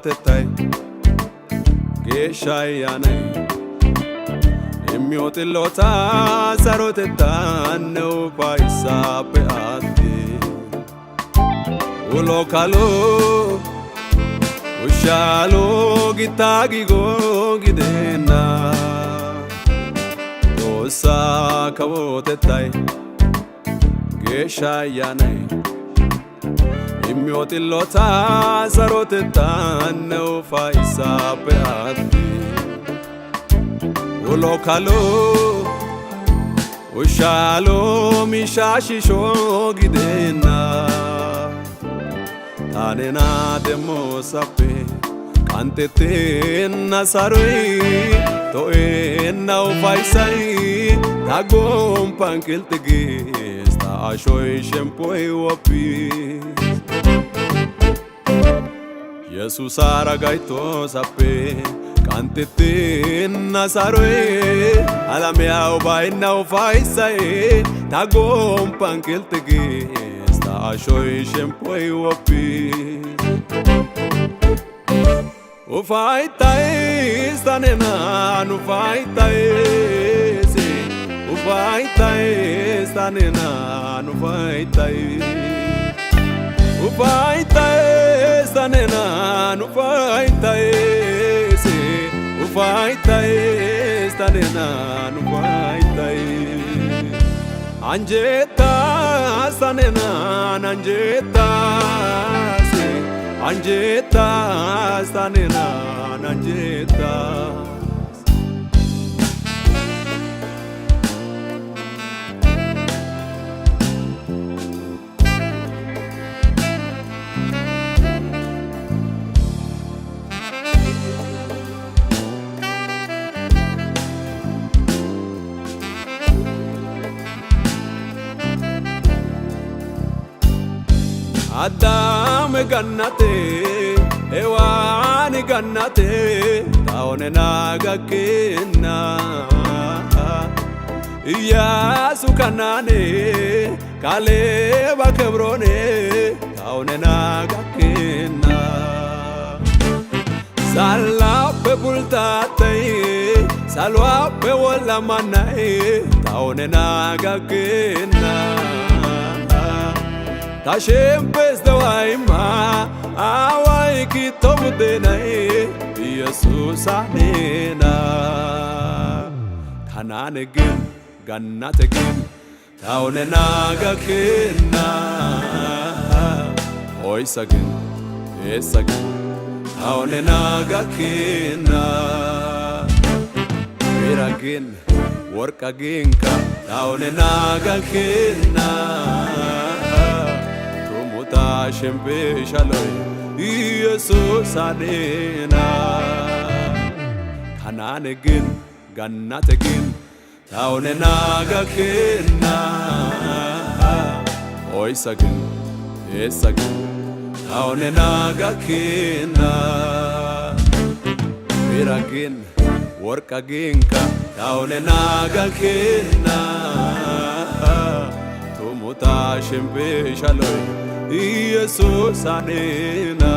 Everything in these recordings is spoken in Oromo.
sarotetay geeshshayyanay immiyoxillota sarotetan ufaysappe atti ulo kalo ushalo gitagigo gidenna osa kawotetay geeshshayyanay immiyoxillota sarotetan ufaysappe atti ulo kalo ushalo mishaashisho gidenna tanena demo sappe kantetenna saroy to'enna ufaysay tagompan kiltigis ta'ashoy shempoy wopi Jesus aragaito sappe kantetenna saroy alamea ubainna ufaysay tagompan kiltigis ta'ashoy shempoy wopi ufaytay stanena ufaytay ufaytay stanena ufaytay ufaytay stanena ufaytay ufaytay stanena ufaytay anjeta stanena anjeta anjeta stanena anjeta Adam gannate ewan gannate taone nagakena Iyasu kanane Kaleba kebrone taone nagakena Salape bultate salwape wala manae taone nagakena Tashempes dawaima awai kitomudenai Jesus anena Kananegim gannategim taonena gakena Oisagim esagim taonena gakena Viragin workaginka taonena gakena Shempe shaloy Jesus anena Kananegin gannategin taonena gakena Oisagin esagin taonena gakena Viragin workaginka taonena gakena Tumuta shempe shaloy Jesus anena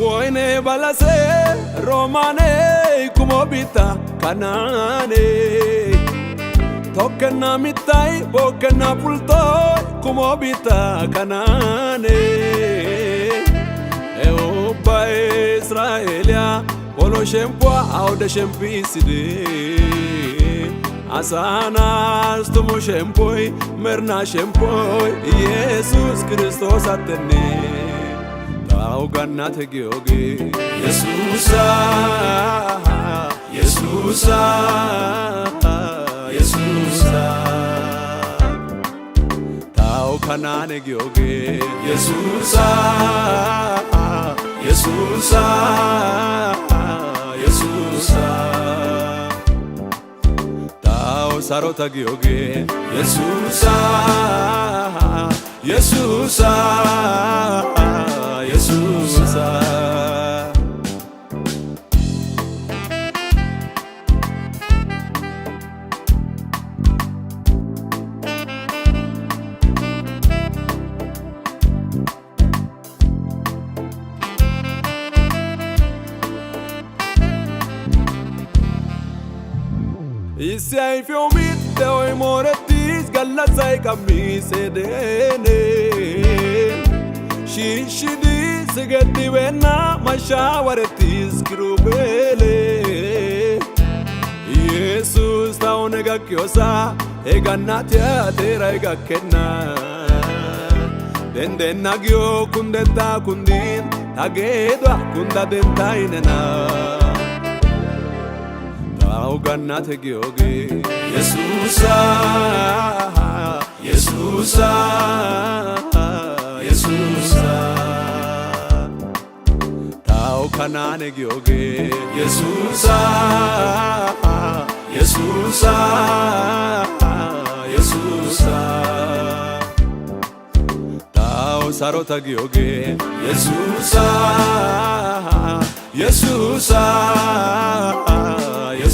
Woine balase romane kumobita kanane Tokena mitai bokena pultoy kumobita kanane Eopa Israelia polo shempoa aude shempiside Asanas tumu shempoi merna shempoi Jesus Christos atene Tau gannate gyoge Yesusa Yesusa Yesusa Tau kanane gyoge Yesusa Yesusa Yesusa Tau sarota giyoge Yesusa Yesusa Yesusa Isai fiumite oi moretis gallasai camise dene Shishidi sigeti vena mashawaretis kirubele Jesus taunega kiosa eganatia tera egakena Dendena gyo kundeta kundin tagedwa kunda dentainena Ganate gyoge Yesusa Yesusa Yesusa Tao kanane gyoge Yesusa Yesusa Yesusa Tao sarota gyoge Yesusa Yesusa Yesusa